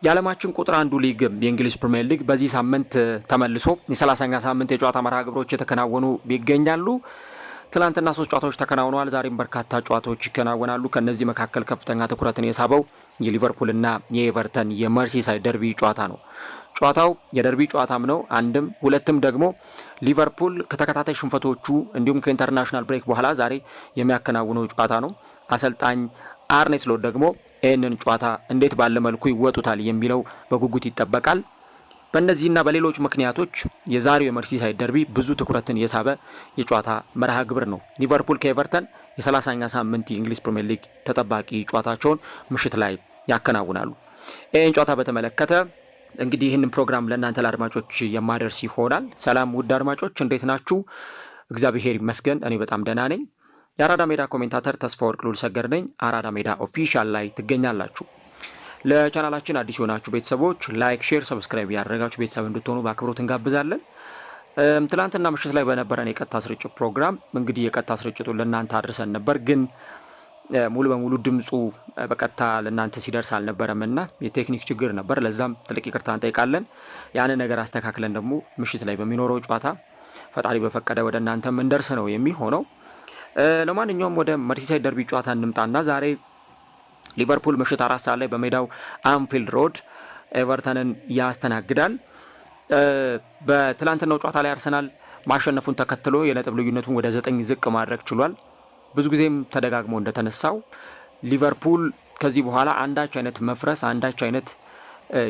የዓለማችን ቁጥር አንዱ ሊግ የእንግሊዝ ፕሪሚየር ሊግ በዚህ ሳምንት ተመልሶ የ30ኛ ሳምንት የጨዋታ መርሃ ግብሮች የተከናወኑ ይገኛሉ። ትላንትና 3 ጨዋታዎች ተከናውነዋል። ዛሬም በርካታ ጨዋታዎች ይከናወናሉ። ከነዚህ መካከል ከፍተኛ ትኩረትን የሳበው የሊቨርፑልና የኤቨርተን የመርሲሳይድ ደርቢ ጨዋታ ነው። ጨዋታው የደርቢ ጨዋታም ነው። አንድም ሁለትም ደግሞ ሊቨርፑል ከተከታታይ ሽንፈቶቹ እንዲሁም ከኢንተርናሽናል ብሬክ በኋላ ዛሬ የሚያከናውነው ጨዋታ ነው። አሰልጣኝ አርኔ ስሎት ደግሞ ይህንን ጨዋታ እንዴት ባለ መልኩ ይወጡታል የሚለው በጉጉት ይጠበቃል። በእነዚህና በሌሎች ምክንያቶች የዛሬው የመርሲሳይድ ደርቢ ብዙ ትኩረትን የሳበ የጨዋታ መርሃ ግብር ነው። ሊቨርፑል ከኤቨርተን የ30ኛ ሳምንት የእንግሊዝ ፕሪሚየር ሊግ ተጠባቂ ጨዋታቸውን ምሽት ላይ ያከናውናሉ። ይህን ጨዋታ በተመለከተ እንግዲህ ይህንን ፕሮግራም ለእናንተ ለአድማጮች የማደርስ ይሆናል። ሰላም ውድ አድማጮች እንዴት ናችሁ? እግዚአብሔር ይመስገን እኔ በጣም ደህና ነኝ። የአራዳ ሜዳ ኮሜንታተር ተስፋ ወርቅ ሉል ሰገድ ነኝ። አራዳ ሜዳ ኦፊሻል ላይ ትገኛላችሁ። ለቻናላችን አዲስ የሆናችሁ ቤተሰቦች ላይክ፣ ሼር፣ ሰብስክራይብ ያደረጋችሁ ቤተሰብ እንድትሆኑ በአክብሮት እንጋብዛለን። ትላንትና ምሽት ላይ በነበረን የቀጥታ ስርጭት ፕሮግራም እንግዲህ የቀጥታ ስርጭቱን ለእናንተ አድርሰን ነበር፣ ግን ሙሉ በሙሉ ድምፁ በቀጥታ ለእናንተ ሲደርስ አልነበረም እና የቴክኒክ ችግር ነበር። ለዛም ትልቅ ይቅርታ እንጠይቃለን። ያንን ነገር አስተካክለን ደግሞ ምሽት ላይ በሚኖረው ጨዋታ ፈጣሪ በፈቀደ ወደ እናንተ ምንደርስ ነው የሚሆነው። ለማንኛውም ወደ መርሲሳይድ ደርቢ ጨዋታ እንምጣና ዛሬ ሊቨርፑል ምሽት 4 ሰዓት ላይ በሜዳው አንፊልድ ሮድ ኤቨርተንን ያስተናግዳል። በትላንትናው ጨዋታ ላይ አርሰናል ማሸነፉን ተከትሎ የነጥብ ልዩነቱን ወደ 9 ዝቅ ማድረግ ችሏል። ብዙ ጊዜም ተደጋግሞ እንደተነሳው ሊቨርፑል ከዚህ በኋላ አንዳች አይነት መፍረስ አንዳች አይነት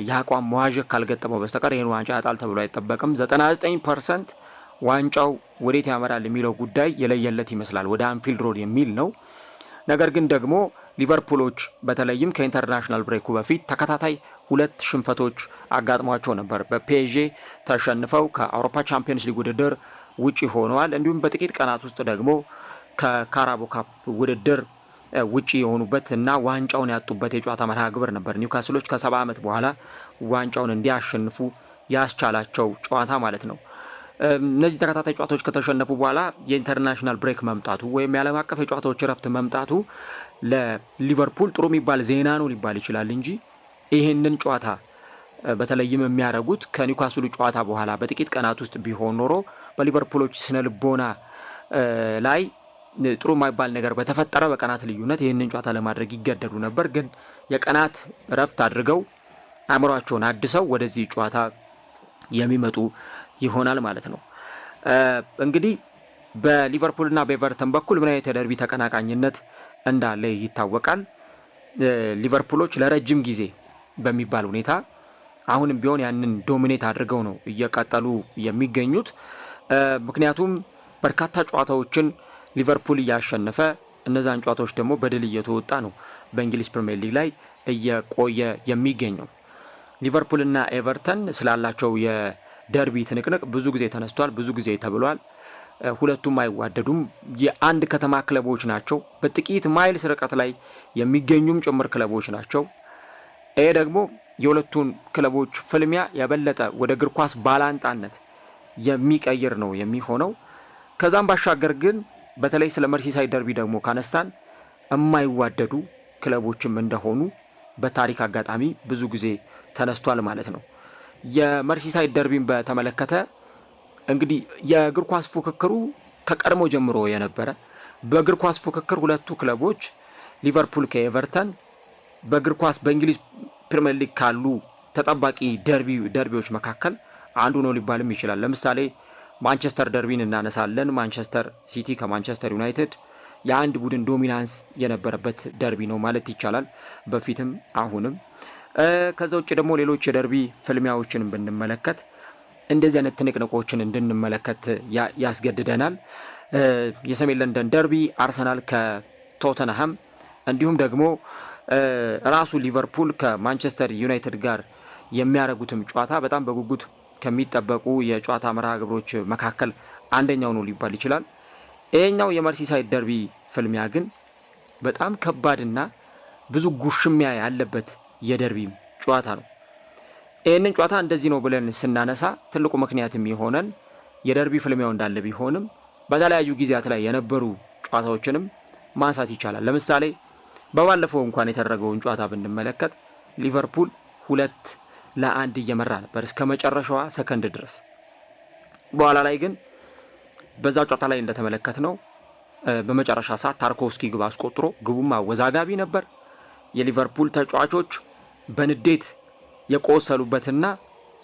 የአቋም መዋዠቅ ካልገጠመው በስተቀር ይህን ዋንጫ ያጣል ተብሎ አይጠበቅም። 99% ዋንጫው ወዴት ያመራል የሚለው ጉዳይ የለየለት ይመስላል፣ ወደ አንፊልድ ሮድ የሚል ነው። ነገር ግን ደግሞ ሊቨርፑሎች በተለይም ከኢንተርናሽናል ብሬኩ በፊት ተከታታይ 2 ሽንፈቶች አጋጥሟቸው ነበር። በፒኤስጂ ተሸንፈው ከአውሮፓ ቻምፒየንስ ሊግ ውድድር ውጪ ሆነዋል። እንዲሁም በጥቂት ቀናት ውስጥ ደግሞ ከካራቦ ካፕ ውድድር ውጪ የሆኑበት እና ዋንጫውን ያጡበት የጨዋታ መርሃ ግብር ነበር። ኒውካስሎች ከ70 ዓመት በኋላ ዋንጫውን እንዲያሸንፉ ያስቻላቸው ጨዋታ ማለት ነው። እነዚህ ተከታታይ ጨዋታዎች ከተሸነፉ በኋላ የኢንተርናሽናል ብሬክ መምጣቱ ወይም የዓለም አቀፍ የጨዋታዎች እረፍት መምጣቱ ለሊቨርፑል ጥሩ የሚባል ዜና ነው ሊባል ይችላል እንጂ ይህንን ጨዋታ በተለይም የሚያደርጉት ከኒውካስሉ ጨዋታ በኋላ በጥቂት ቀናት ውስጥ ቢሆን ኖሮ በሊቨርፑሎች ስነ ልቦና ላይ ጥሩ የማይባል ነገር በተፈጠረ በቀናት ልዩነት ይህንን ጨዋታ ለማድረግ ይገደዱ ነበር። ግን የቀናት እረፍት አድርገው አእምሯቸውን አድሰው ወደዚህ ጨዋታ የሚመጡ ይሆናል ማለት ነው። እንግዲህ በሊቨርፑልና በኤቨርተን በኩል ምን አይነት የደርቢ ተቀናቃኝነት እንዳለ ይታወቃል። ሊቨርፑሎች ለረጅም ጊዜ በሚባል ሁኔታ አሁንም ቢሆን ያንን ዶሚኔት አድርገው ነው እየቀጠሉ የሚገኙት። ምክንያቱም በርካታ ጨዋታዎችን ሊቨርፑል እያሸነፈ እነዛን ጨዋታዎች ደግሞ በድል እየተወጣ ነው በእንግሊዝ ፕሪሚየር ሊግ ላይ እየቆየ የሚገኘው። ሊቨርፑልና ኤቨርተን ስላላቸው የደርቢ ትንቅንቅ ብዙ ጊዜ ተነስቷል፣ ብዙ ጊዜ ተብሏል። ሁለቱም አይዋደዱም። የአንድ ከተማ ክለቦች ናቸው። በጥቂት ማይልስ ርቀት ላይ የሚገኙም ጭምር ክለቦች ናቸው። ይሄ ደግሞ የሁለቱን ክለቦች ፍልሚያ የበለጠ ወደ እግር ኳስ ባላንጣነት የሚቀይር ነው የሚሆነው። ከዛም ባሻገር ግን በተለይ ስለ መርሲሳይድ ደርቢ ደግሞ ካነሳን የማይዋደዱ ክለቦችም እንደሆኑ በታሪክ አጋጣሚ ብዙ ጊዜ ተነስቷል ማለት ነው። የመርሲሳይድ ደርቢን በተመለከተ እንግዲህ የእግር ኳስ ፉክክሩ ከቀድሞ ጀምሮ የነበረ በእግር ኳስ ፉክክር ሁለቱ ክለቦች ሊቨርፑል ከኤቨርተን በእግር ኳስ በእንግሊዝ ፕሪሚየር ሊግ ካሉ ተጠባቂ ደርቢዎች መካከል አንዱ ነው ሊባልም ይችላል። ለምሳሌ ማንቸስተር ደርቢን እናነሳለን። ማንቸስተር ሲቲ ከማንቸስተር ዩናይትድ የአንድ ቡድን ዶሚናንስ የነበረበት ደርቢ ነው ማለት ይቻላል፣ በፊትም አሁንም። ከዛ ውጭ ደግሞ ሌሎች የደርቢ ፍልሚያዎችን ብንመለከት እንደዚህ አይነት ትንቅንቆችን እንድንመለከት ያስገድደናል። የሰሜን ለንደን ደርቢ አርሰናል ከቶተንሃም፣ እንዲሁም ደግሞ ራሱ ሊቨርፑል ከማንቸስተር ዩናይትድ ጋር የሚያደርጉትም ጨዋታ በጣም በጉጉት ከሚጠበቁ የጨዋታ መርሃ ግብሮች መካከል አንደኛው ነው ሊባል ይችላል። ይሄኛው የመርሲሳይድ ደርቢ ፍልሚያ ግን በጣም ከባድና ብዙ ጉሽሚያ ያለበት የደርቢ ጨዋታ ነው። ይህንን ጨዋታ እንደዚህ ነው ብለን ስናነሳ ትልቁ ምክንያት የሚሆነን የደርቢ ፍልሚያው እንዳለ ቢሆንም በተለያዩ ጊዜያት ላይ የነበሩ ጨዋታዎችንም ማንሳት ይቻላል። ለምሳሌ በባለፈው እንኳን የተደረገውን ጨዋታ ብንመለከት ሊቨርፑል 2-1 እየመራ ነበር እስከ መጨረሻዋ ሰከንድ ድረስ። በኋላ ላይ ግን በዛ ጨዋታ ላይ እንደተመለከትነው በመጨረሻ ሰዓት ታርኮቭስኪ ግብ አስቆጥሮ ግቡም አወዛጋቢ ነበር። የሊቨርፑል ተጫዋቾች በንዴት የቆሰሉበትና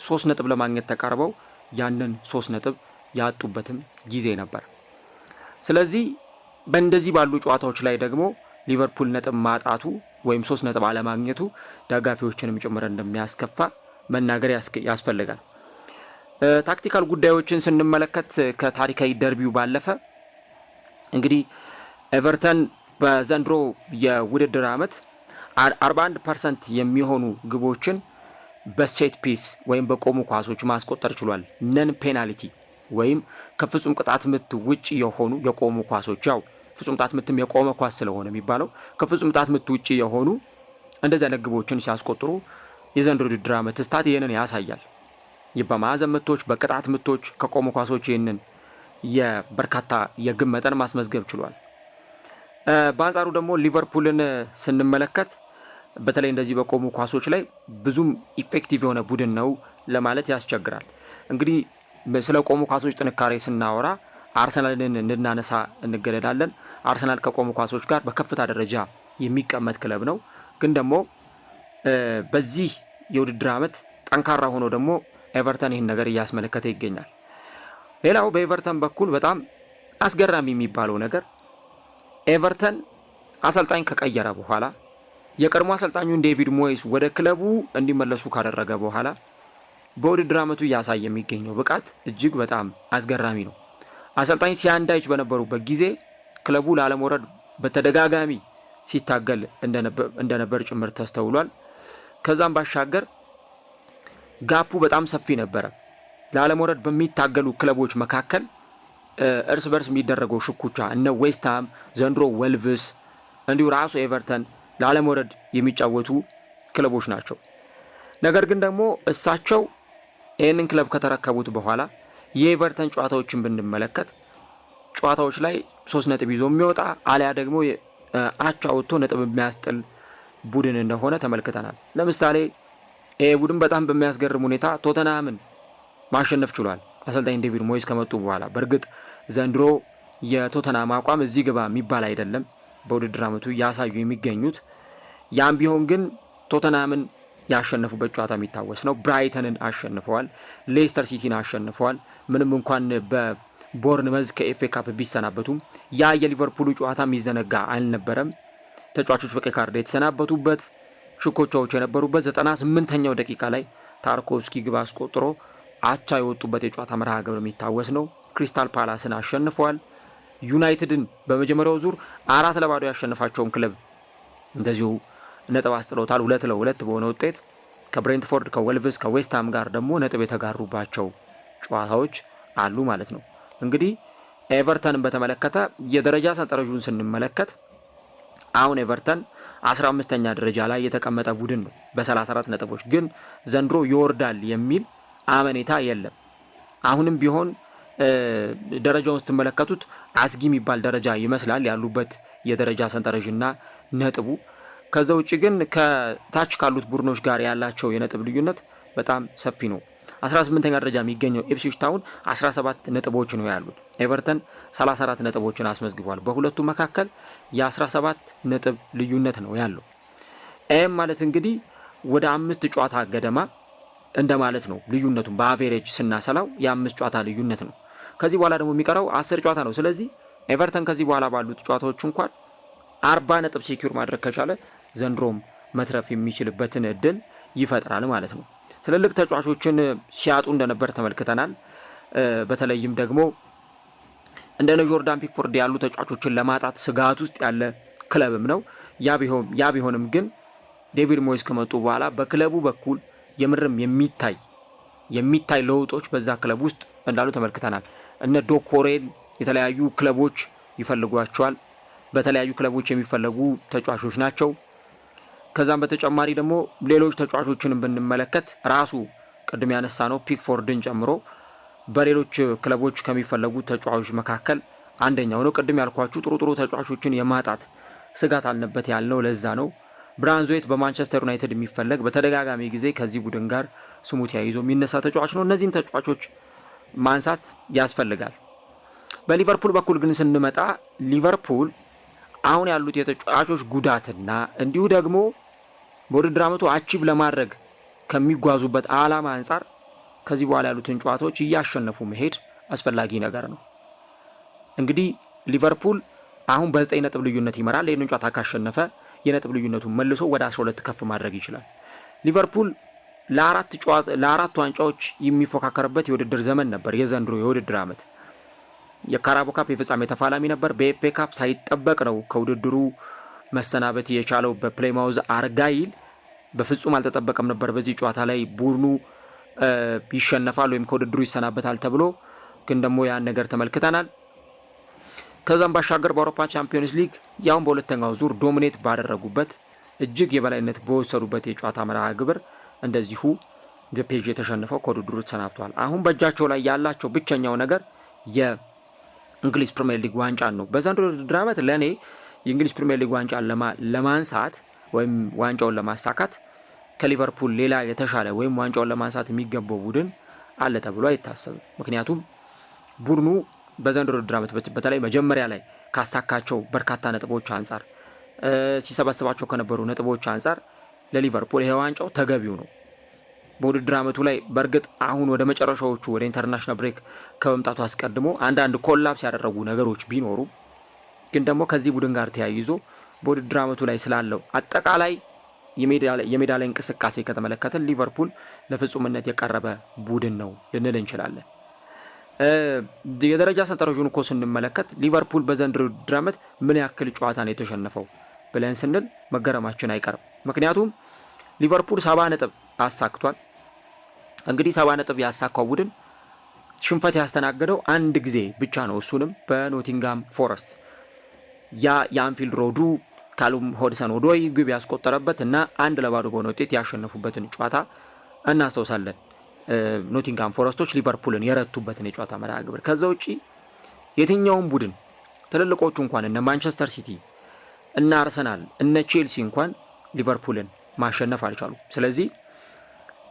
3 ነጥብ ለማግኘት ተቃርበው ያንን 3 ነጥብ ያጡበትም ጊዜ ነበር። ስለዚህ በእንደዚህ ባሉ ጨዋታዎች ላይ ደግሞ ሊቨርፑል ነጥብ ማጣቱ ወይም 3 ነጥብ አለማግኘቱ ደጋፊዎችንም ጭምር እንደሚያስከፋ መናገር ያስፈልጋል። ታክቲካል ጉዳዮችን ስንመለከት ከታሪካዊ ደርቢው ባለፈ እንግዲህ ኤቨርተን በዘንድሮ የውድድር ዓመት 41% የሚሆኑ ግቦችን በሴት ፒስ ወይም በቆሙ ኳሶች ማስቆጠር ችሏል። ነን ፔናልቲ ወይም ከፍጹም ቅጣት ምት ውጭ የሆኑ የቆሙ ኳሶች፣ ያው ፍጹም ቅጣት ምትም የቆመ ኳስ ስለሆነ የሚባለው ከፍጹም ቅጣት ምት ውጭ የሆኑ እንደዚህ አይነት ግቦችን ሲያስቆጥሩ የዘንድሮ ውድድር ዓመት ስታት ይህንን ያሳያል። በማዕዘን ምቶች፣ በቅጣት ምቶች፣ ከቆሙ ኳሶች ይህንን የበርካታ የግብ መጠን ማስመዝገብ ችሏል። በአንጻሩ ደግሞ ሊቨርፑልን ስንመለከት በተለይ እንደዚህ በቆሙ ኳሶች ላይ ብዙም ኢፌክቲቭ የሆነ ቡድን ነው ለማለት ያስቸግራል። እንግዲህ ስለ ቆሙ ኳሶች ጥንካሬ ስናወራ አርሰናልን እንድናነሳ እንገደዳለን። አርሰናል ከቆሙ ኳሶች ጋር በከፍታ ደረጃ የሚቀመጥ ክለብ ነው። ግን ደግሞ በዚህ የውድድር ዓመት ጠንካራ ሆኖ ደግሞ ኤቨርተን ይህን ነገር እያስመለከተ ይገኛል። ሌላው በኤቨርተን በኩል በጣም አስገራሚ የሚባለው ነገር ኤቨርተን አሰልጣኝ ከቀየረ በኋላ የቀድሞ አሰልጣኙን ዴቪድ ሞይስ ወደ ክለቡ እንዲመለሱ ካደረገ በኋላ በውድድር ዓመቱ እያሳየ የሚገኘው ብቃት እጅግ በጣም አስገራሚ ነው። አሰልጣኝ ሲያን ዳይች በነበሩበት ጊዜ ክለቡ ላለመውረድ በተደጋጋሚ ሲታገል እንደነበር ጭምር ተስተውሏል። ከዛም ባሻገር ጋፑ በጣም ሰፊ ነበረ። ላለመውረድ በሚታገሉ ክለቦች መካከል እርስ በርስ የሚደረገው ሽኩቻ እነ ዌስትሃም፣ ዘንድሮ ወልቭስ፣ እንዲሁ ራሱ ኤቨርተን ላለመውረድ የሚጫወቱ ክለቦች ናቸው። ነገር ግን ደግሞ እሳቸው ይህንን ክለብ ከተረከቡት በኋላ የኤቨርተን ጨዋታዎችን ብንመለከት ጨዋታዎች ላይ 3 ነጥብ ይዞ የሚወጣ አሊያ ደግሞ አቻ ወጥቶ ነጥብ የሚያስጥል ቡድን እንደሆነ ተመልክተናል። ለምሳሌ ይሄ ቡድን በጣም በሚያስገርም ሁኔታ ቶተንሃምን ማሸነፍ ችሏል አሰልጣኝ ዴቪድ ሞይስ ከመጡ በኋላ። በእርግጥ ዘንድሮ የቶተንሃም አቋም እዚህ ግባ የሚባል አይደለም በውድድር ዓመቱ ያሳዩ የሚገኙት። ያም ቢሆን ግን ቶተንሃምን ያሸነፉበት ጨዋታ የሚታወስ ነው። ብራይተንን አሸንፈዋል፣ ሌስተር ሲቲን አሸንፈዋል። ምንም እንኳን በቦርንመዝ ከኤፍኤ ካፕ ቢሰናበቱም ያ የሊቨርፑሉ ጨዋታ የሚዘነጋ አልነበረም። ተጫዋቾች በቀይ ካርድ የተሰናበቱበት፣ ሽኮቻዎች የነበሩበት 98ኛው ደቂቃ ላይ ታርኮቭስኪ ግብ አስቆጥሮ አቻ የወጡበት የጨዋታ መርሃ ግብር የሚታወስ ነው። ክሪስታል ፓላስን አሸንፈዋል። ዩናይትድን በመጀመሪያው ዙር 4-0 ያሸነፋቸውን ክለብ እንደዚሁ ነጥብ አስጥለውታል 2-2 በሆነ ውጤት። ከብሬንትፎርድ፣ ከወልቭስ፣ ከዌስትሃም ጋር ደግሞ ነጥብ የተጋሩባቸው ጨዋታዎች አሉ ማለት ነው። እንግዲህ ኤቨርተንን በተመለከተ የደረጃ ሰንጠረዡን ስንመለከት አሁን ኤቨርተን 15ኛ ደረጃ ላይ የተቀመጠ ቡድን ነው በ34 ነጥቦች። ግን ዘንድሮ ይወርዳል የሚል አመኔታ የለም። አሁንም ቢሆን ደረጃውን ስትመለከቱት አስጊ የሚባል ደረጃ ይመስላል ያሉበት የደረጃ ሰንጠረዥና ነጥቡ። ከዛ ውጭ ግን ከታች ካሉት ቡድኖች ጋር ያላቸው የነጥብ ልዩነት በጣም ሰፊ ነው። 18ኛ ደረጃ የሚገኘው ኢፕስዊች ታውን 17 ነጥቦች ነው ያሉት። ኤቨርተን 34 ነጥቦችን አስመዝግቧል። በሁለቱ መካከል የ17 ነጥብ ልዩነት ነው ያለው። ማለት እንግዲህ ወደ 5 ጨዋታ ገደማ እንደማለት ነው። ልዩነቱን በአቬሬጅ ስናሰላው የ5 ጨዋታ ልዩነት ነው። ከዚህ በኋላ ደግሞ የሚቀረው 10 ጨዋታ ነው። ስለዚህ ኤቨርተን ከዚህ በኋላ ባሉት ጨዋታዎች እንኳን 40 ነጥብ ሴኪዩር ማድረግ ከቻለ ዘንድሮም መትረፍ የሚችልበትን እድል ይፈጥራል ማለት ነው። ትልልቅ ተጫዋቾችን ሲያጡ እንደነበር ተመልክተናል። በተለይም ደግሞ እንደነ ጆርዳን ፒክፎርድ ያሉ ተጫዋቾችን ለማጣት ስጋት ውስጥ ያለ ክለብም ነው። ያ ቢሆንም ግን ዴቪድ ሞይስ ከመጡ በኋላ በክለቡ በኩል የምርም የሚታይ ለውጦች በዛ ክለብ ውስጥ እንዳሉ ተመልክተናል። እነ ዶኮሬን የተለያዩ ክለቦች ይፈልጓቸዋል። በተለያዩ ክለቦች የሚፈለጉ ተጫዋቾች ናቸው። ከዛም በተጨማሪ ደግሞ ሌሎች ተጫዋቾችንም ብንመለከት ራሱ ቅድም ያነሳ ነው ፒክፎርድን ጨምሮ በሌሎች ክለቦች ከሚፈለጉ ተጫዋቾች መካከል አንደኛው ነው። ቅድም ያልኳችሁ ጥሩ ተጫዋቾችን የማጣት ስጋት አለበት ያልነው ለዛ ነው። ብራንዝዌት በማንቸስተር ዩናይትድ የሚፈለግ በተደጋጋሚ ጊዜ ከዚህ ቡድን ጋር ስሙ ተያይዞ የሚነሳ ተጫዋች ነው። እነዚህን ተጫዋቾች ማንሳት ያስፈልጋል። በሊቨርፑል በኩል ግን ስንመጣ ሊቨርፑል አሁን ያሉት የተጫዋቾች ጉዳትና እንዲሁ ደግሞ በውድድር ዓመቱ አቺቭ ለማድረግ ከሚጓዙበት ዓላማ አንጻር ከዚህ በኋላ ያሉትን ጨዋታዎች እያሸነፉ መሄድ አስፈላጊ ነገር ነው። እንግዲህ ሊቨርፑል አሁን በ9 ነጥብ ልዩነት ይመራል። ይህንን ጨዋታ ካሸነፈ የነጥብ ልዩነቱን መልሶ ወደ 12 ከፍ ማድረግ ይችላል። ሊቨርፑል ለአራት ዋንጫዎች የሚፎካከርበት የውድድር ዘመን ነበር የዘንድሮ የውድድር ዓመት። የካራቦ ካፕ የፍጻሜ ተፋላሚ ነበር። በኤፍኤ ካፕ ሳይጠበቅ ነው ከውድድሩ መሰናበት የቻለው በፕሌማውዝ አርጋይል። በፍጹም አልተጠበቀም ነበር በዚህ ጨዋታ ላይ ቡድኑ ይሸነፋል ወይም ከውድድሩ ይሰናበታል ተብሎ፣ ግን ደግሞ ያን ነገር ተመልክተናል። ከዛም ባሻገር በአውሮፓ ቻምፒዮንስ ሊግ ያውን በሁለተኛው ዙር ዶሚኔት ባደረጉበት እጅግ የበላይነት በወሰዱበት የጨዋታ መርሃ ግብር እንደዚሁ በፔጅ የተሸነፈው ከውድድሩ ተሰናብቷል። አሁን በእጃቸው ላይ ያላቸው ብቸኛው ነገር የእንግሊዝ ፕሪሚየር ሊግ ዋንጫን ነው። በዘንድሮ ውድድር ዓመት ለእኔ የእንግሊዝ ፕሪሚየር ሊግ ዋንጫን ለማንሳት ወይም ዋንጫውን ለማሳካት ከሊቨርፑል ሌላ የተሻለ ወይም ዋንጫውን ለማንሳት የሚገባው ቡድን አለ ተብሎ አይታሰብም። ምክንያቱም ቡድኑ በዘንድሮ ውድድር ዓመት በተለይ መጀመሪያ ላይ ካሳካቸው በርካታ ነጥቦች አንጻር ሲሰበስባቸው ከነበሩ ነጥቦች አንጻር ለሊቨርፑል ይሄ ዋንጫው ተገቢው ነው። በውድድር ዓመቱ ላይ በእርግጥ አሁን ወደ መጨረሻዎቹ ወደ ኢንተርናሽናል ብሬክ ከመምጣቱ አስቀድሞ አንዳንድ ኮላፕስ ያደረጉ ነገሮች ቢኖሩ ግን ደግሞ ከዚህ ቡድን ጋር ተያይዞ በውድድር ዓመቱ ላይ ስላለው አጠቃላይ የሜዳ ላይ እንቅስቃሴ ከተመለከተ ሊቨርፑል ለፍጹምነት የቀረበ ቡድን ነው ልንል እንችላለን። የደረጃ ሰንጠረዡን እኮ ስንመለከት ሊቨርፑል በዘንድሮ ውድድር ዓመት ምን ያክል ጨዋታ ነው የተሸነፈው ብለን ስንል መገረማችን አይቀርም። ምክንያቱም ሊቨርፑል 70 ነጥብ አሳክቷል። እንግዲህ 70 ነጥብ ያሳካው ቡድን ሽንፈት ያስተናገደው አንድ ጊዜ ብቻ ነው። እሱንም በኖቲንጋም ፎረስት የአንፊልድ ሮዱ ካሉም ሆድሰን ኦዶይ ግብ ያስቆጠረበት እና 1-0 በሆነ ውጤት ያሸነፉበትን ጨዋታ እናስታውሳለን። ኖቲንጋም ፎረስቶች ሊቨርፑልን የረቱበትን የጨዋታ መርሃ ግብር። ከዛ ውጪ የትኛውም ቡድን ትልልቆቹ እንኳን እነ ማንቸስተር ሲቲ እና አርሰናል እነ ቼልሲ እንኳን ሊቨርፑልን ማሸነፍ አልቻሉም። ስለዚህ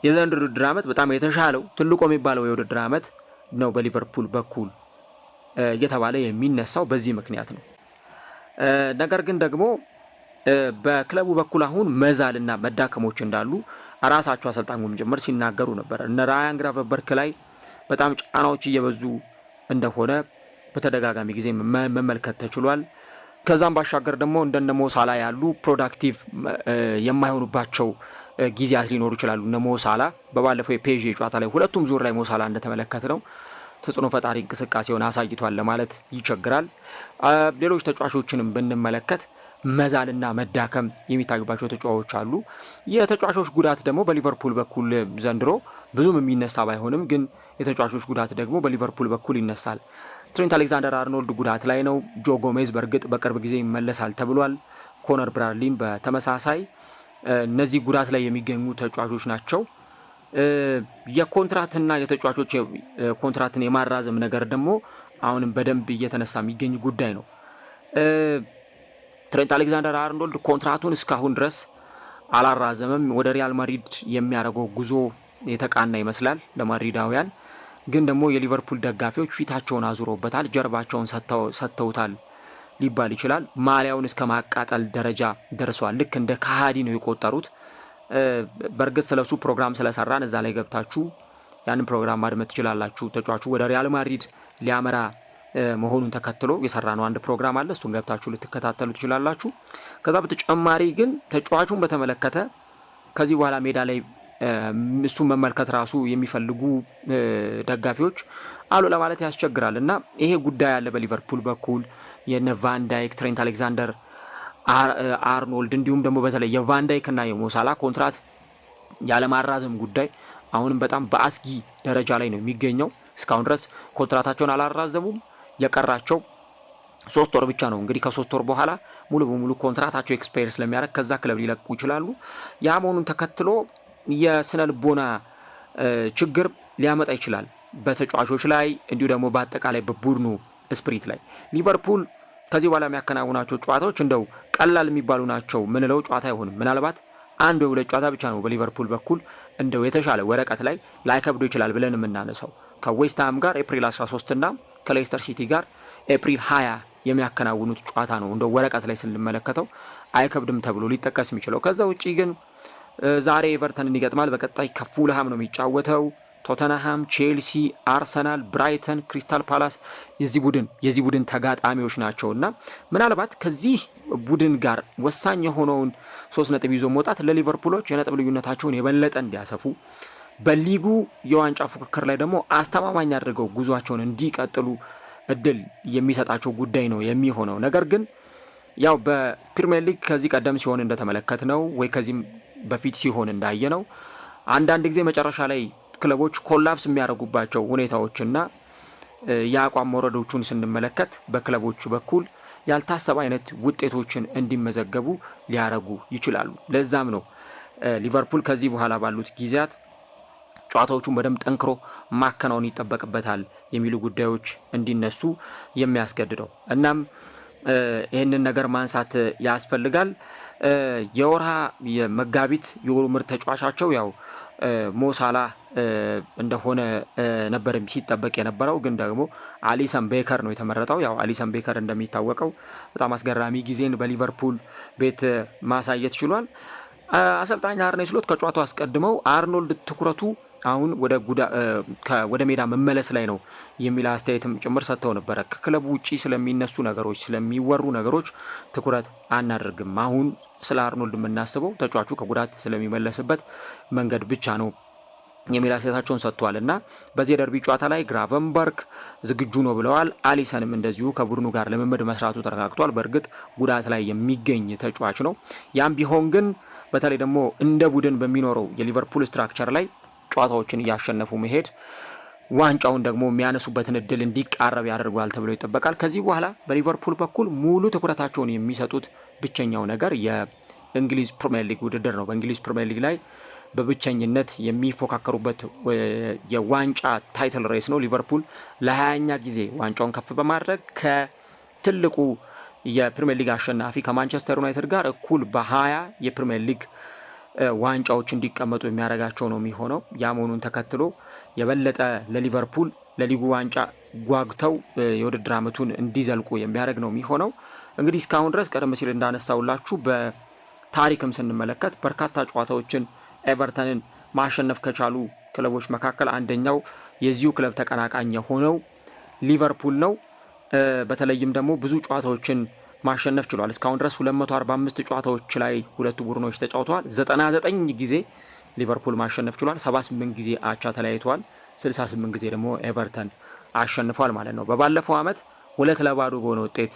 የዘንድሮ ውድድር ዓመት በጣም የተሻለው ትልቁ የሚባለው የውድድር ዓመት ነው በሊቨርፑል በኩል እየተባለ የሚነሳው በዚህ ምክንያት ነው። ነገር ግን ደግሞ በክለቡ በኩል አሁን መዛልና መዳከሞች እንዳሉ ራሳቸው አሰልጣኙም ጭምር ሲናገሩ ነበር። እነ ራያን ግራቨንበርክ ላይ በጣም ጫናዎች እየበዙ እንደሆነ በተደጋጋሚ ጊዜ መመልከት ተችሏል። ከዛም ባሻገር ደግሞ እንደነ ሞሳላ ያሉ ፕሮዳክቲቭ የማይሆኑባቸው ጊዜያት ሊኖሩ ይችላሉ። እነ ሞሳላ በባለፈው የፔዥ ጨዋታ ላይ ሁለቱም ዙር ላይ ሞሳላ እንደተመለከት ነው ተጽዕኖ ፈጣሪ እንቅስቃሴውን አሳይቷል ለማለት ይቸግራል። ሌሎች ተጫዋቾችንም ብንመለከት መዛልና መዳከም የሚታዩባቸው ተጫዋቾች አሉ። የተጫዋቾች ጉዳት ደግሞ በሊቨርፑል በኩል ዘንድሮ ብዙም የሚነሳ ባይሆንም ግን የተጫዋቾች ጉዳት ደግሞ በሊቨርፑል በኩል ይነሳል። ትሬንት አሌክዛንደር አርኖልድ ጉዳት ላይ ነው። ጆ ጎሜዝ በእርግጥ በቅርብ ጊዜ ይመለሳል ተብሏል። ኮነር ብራድሊም በተመሳሳይ እነዚህ ጉዳት ላይ የሚገኙ ተጫዋቾች ናቸው። የኮንትራትና የተጫዋቾች ኮንትራትን የማራዘም ነገር ደግሞ አሁንም በደንብ እየተነሳ የሚገኝ ጉዳይ ነው። ትሬንት አሌክዛንደር አርኖልድ ኮንትራቱን እስካሁን ድረስ አላራዘመም። ወደ ሪያል ማድሪድ የሚያደርገው ጉዞ የተቃና ይመስላል ለማድሪዳውያን። ግን ደግሞ የሊቨርፑል ደጋፊዎች ፊታቸውን አዙረውበታል፣ ጀርባቸውን ሰጥተውታል ሊባል ይችላል። ማሊያውን እስከ ማቃጠል ደረጃ ደርሷል። ልክ እንደ ከሃዲ ነው የቆጠሩት። በእርግጥ ስለሱ ፕሮግራም ስለሰራን እዛ ላይ ገብታችሁ ያንን ፕሮግራም ማድመጥ ትችላላችሁ። ተጫዋቹ ወደ ሪያል ማድሪድ ሊያመራ መሆኑን ተከትሎ የሰራ ነው አንድ ፕሮግራም አለ። እሱን ገብታችሁ ልትከታተሉ ትችላላችሁ። ከዛ በተጨማሪ ግን ተጫዋቹን በተመለከተ ከዚህ በኋላ ሜዳ ላይ እሱን መመልከት ራሱ የሚፈልጉ ደጋፊዎች አሉ ለማለት ያስቸግራል። እና ይሄ ጉዳይ አለ በሊቨርፑል በኩል የነ ቫን ዳይክ፣ ትሬንት አሌክዛንደር አርኖልድ እንዲሁም ደግሞ በተለይ የቫን ዳይክ እና የሞሳላ ኮንትራት ያለማራዘም ጉዳይ አሁንም በጣም በአስጊ ደረጃ ላይ ነው የሚገኘው። እስካሁን ድረስ ኮንትራታቸውን አላራዘሙም። የቀራቸው 3 ወር ብቻ ነው። እንግዲህ ከ3 ወር በኋላ ሙሉ በሙሉ ኮንትራታቸው ኤክስፓየር ስለሚያደርግ ከዛ ክለብ ሊለቁ ይችላሉ። ያ መሆኑን ተከትሎ የስነ ልቦና ችግር ሊያመጣ ይችላል በተጫዋቾች ላይ እንዲሁ ደግሞ በአጠቃላይ በቡድኑ ስፕሪት ላይ። ሊቨርፑል ከዚህ በኋላ የሚያከናውናቸው ጨዋታዎች እንደው ቀላል የሚባሉ ናቸው ምንለው ጨዋታ አይሆንም። ምናልባት አንድ ወይ ሁለት ጨዋታ ብቻ ነው በሊቨርፑል በኩል እንደው የተሻለ ወረቀት ላይ ላይከብዶ ይችላል ብለን የምናነሳው። ከዌስትሃም ጋር ኤፕሪል 13 እና ከሌስተር ሲቲ ጋር ኤፕሪል 20 የሚያከናውኑት ጨዋታ ነው እንደው ወረቀት ላይ ስንመለከተው አይከብድም ተብሎ ሊጠቀስ የሚችለው። ከዛ ውጪ ግን ዛሬ ኤቨርተንን ይገጥማል። በቀጣይ ከፉልሃም ነው የሚጫወተው። ቶተንሃም፣ ቼልሲ፣ አርሰናል፣ ብራይተን፣ ክሪስታል ፓላስ የዚህ ቡድን ተጋጣሚዎች ናቸውና ምናልባት ከዚህ ቡድን ጋር ወሳኝ የሆነውን 3 ነጥብ ይዞ መውጣት ለሊቨርፑሎች የነጥብ ልዩነታቸውን የበለጠ እንዲያሰፉ በሊጉ የዋንጫ ፉክክር ላይ ደግሞ አስተማማኝ አድርገው ጉዟቸውን እንዲቀጥሉ እድል የሚሰጣቸው ጉዳይ ነው የሚሆነው። ነገር ግን ያው በፕሪሚየር ሊግ ከዚህ ቀደም ሲሆን እንደተመለከትነው ወይ ከዚህም በፊት ሲሆን እንዳየነው አንዳንድ ጊዜ መጨረሻ ላይ ክለቦች ኮላፕስ የሚያደርጉባቸው ሁኔታዎችና የአቋም መውረዶቹን ስንመለከት በክለቦቹ በኩል ያልታሰበ አይነት ውጤቶችን እንዲመዘገቡ ሊያረጉ ይችላሉ። ለዛም ነው ሊቨርፑል ከዚህ በኋላ ባሉት ጊዜያት ጨዋታዎቹን በደንብ ጠንክሮ ማከናወን ይጠበቅበታል የሚሉ ጉዳዮች እንዲነሱ የሚያስገድደው። እናም ይህንን ነገር ማንሳት ያስፈልጋል። የወርሃ የመጋቢት የወሩ ምርጥ ተጫዋቻቸው ያው ሞሳላ እንደሆነ ነበር ሲጠበቅ የነበረው፣ ግን ደግሞ አሊሰን ቤከር ነው የተመረጠው። ያው አሊሰን ቤከር እንደሚታወቀው በጣም አስገራሚ ጊዜን በሊቨርፑል ቤት ማሳየት ችሏል። አሰልጣኝ አርኔ ስሎት ከጨዋታው አስቀድመው አርኖልድ ትኩረቱ አሁን ወደ ሜዳ መመለስ ላይ ነው የሚል አስተያየትም ጭምር ሰጥተው ነበረ። ከክለቡ ውጪ ስለሚነሱ ነገሮች ስለሚወሩ ነገሮች ትኩረት አናደርግም፣ አሁን ስለ አርኖልድ የምናስበው ተጫዋቹ ከጉዳት ስለሚመለስበት መንገድ ብቻ ነው የሚል አስተያየታቸውን ሰጥተዋል። እና በዚህ ደርቢ ጨዋታ ላይ ግራቨንበርግ ዝግጁ ነው ብለዋል። አሊሰንም እንደዚሁ ከቡድኑ ጋር ልምምድ መስራቱ ተረጋግጧል። በእርግጥ ጉዳት ላይ የሚገኝ ተጫዋች ነው። ያም ቢሆን ግን በተለይ ደግሞ እንደ ቡድን በሚኖረው የሊቨርፑል ስትራክቸር ላይ ጨዋታዎችን እያሸነፉ መሄድ ዋንጫውን ደግሞ የሚያነሱበትን እድል እንዲቃረብ ያደርጓል ተብሎ ይጠበቃል። ከዚህ በኋላ በሊቨርፑል በኩል ሙሉ ትኩረታቸውን የሚሰጡት ብቸኛው ነገር የእንግሊዝ ፕሪሚየር ሊግ ውድድር ነው። በእንግሊዝ ፕሪሚየር ሊግ ላይ በብቸኝነት የሚፎካከሩበት የዋንጫ ታይትል ሬስ ነው። ሊቨርፑል ለ20ኛ ጊዜ ዋንጫውን ከፍ በማድረግ ከትልቁ የፕሪሚየር ሊግ አሸናፊ ከማንቸስተር ዩናይትድ ጋር እኩል በ20 የፕሪሚየር ሊግ ዋንጫዎች እንዲቀመጡ የሚያደርጋቸው ነው የሚሆነው። ያ መሆኑን ተከትሎ የበለጠ ለሊቨርፑል ለሊጉ ዋንጫ ጓጉተው የውድድር ዓመቱን እንዲዘልቁ የሚያደርግ ነው የሚሆነው። እንግዲህ እስካሁን ድረስ ቀደም ሲል እንዳነሳውላችሁ በታሪክም ስንመለከት በርካታ ጨዋታዎችን ኤቨርተንን ማሸነፍ ከቻሉ ክለቦች መካከል አንደኛው የዚሁ ክለብ ተቀናቃኝ የሆነው ሊቨርፑል ነው። በተለይም ደግሞ ብዙ ጨዋታዎችን ማሸነፍ ችሏል። እስካሁን ድረስ 245 ጨዋታዎች ላይ ሁለቱ ቡድኖች ተጫውተዋል። 99 ጊዜ ሊቨርፑል ማሸነፍ ችሏል። 78 ጊዜ አቻ ተለያይተዋል። 68 ጊዜ ደግሞ ኤቨርተን አሸንፏል ማለት ነው። በባለፈው ዓመት 2-0 በሆነ ውጤት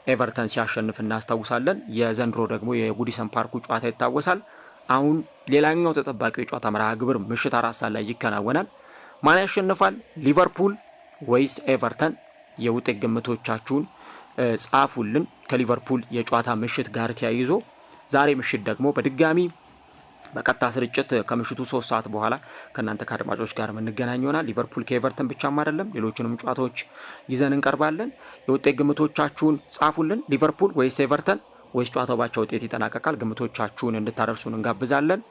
ኤቨርተን ሲያሸንፍ እናስታውሳለን። የዘንድሮ ደግሞ የጉዲሰን ፓርኩ ጨዋታ ይታወሳል። አሁን ሌላኛው ተጠባቂው የጨዋታ መርሃ ግብር ምሽት 4 ሰዓት ላይ ይከናወናል። ማን ያሸንፋል? ሊቨርፑል ወይስ ኤቨርተን? የውጤት ግምቶቻችሁን ጻፉልን። ከሊቨርፑል የጨዋታ ምሽት ጋር ተያይዞ ዛሬ ምሽት ደግሞ በድጋሚ በቀጥታ ስርጭት ከምሽቱ 3 ሰዓት በኋላ ከእናንተ ከአድማጮች ጋር የምንገናኝ ይሆናል። ሊቨርፑል ከኤቨርተን ብቻም አይደለም ሌሎችንም ጨዋታዎች ይዘን እንቀርባለን። የውጤት ግምቶቻችሁን ጻፉልን። ሊቨርፑል ወይስ ኤቨርተን ወይስ ጨዋታው ባቻ ውጤት ይጠናቀቃል? ግምቶቻችሁን እንድታደርሱን እንጋብዛለን።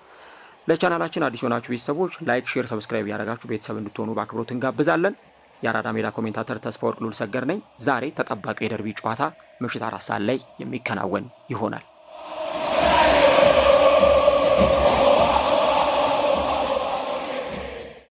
ለቻናላችን አዲስ የሆናችሁ ቤተሰቦች ላይክ፣ ሼር፣ ሰብስክራይብ ያደረጋችሁ ቤተሰብ እንድትሆኑ በአክብሮት እንጋብዛለን። የአራዳ ሜዳ ኮሜንታተር ተስፋ ወርቅ ሉል ሰገር ነኝ። ዛሬ ተጠባቂው የደርቢ ጨዋታ ምሽት 4 ሰዓት ላይ የሚከናወን ይሆናል።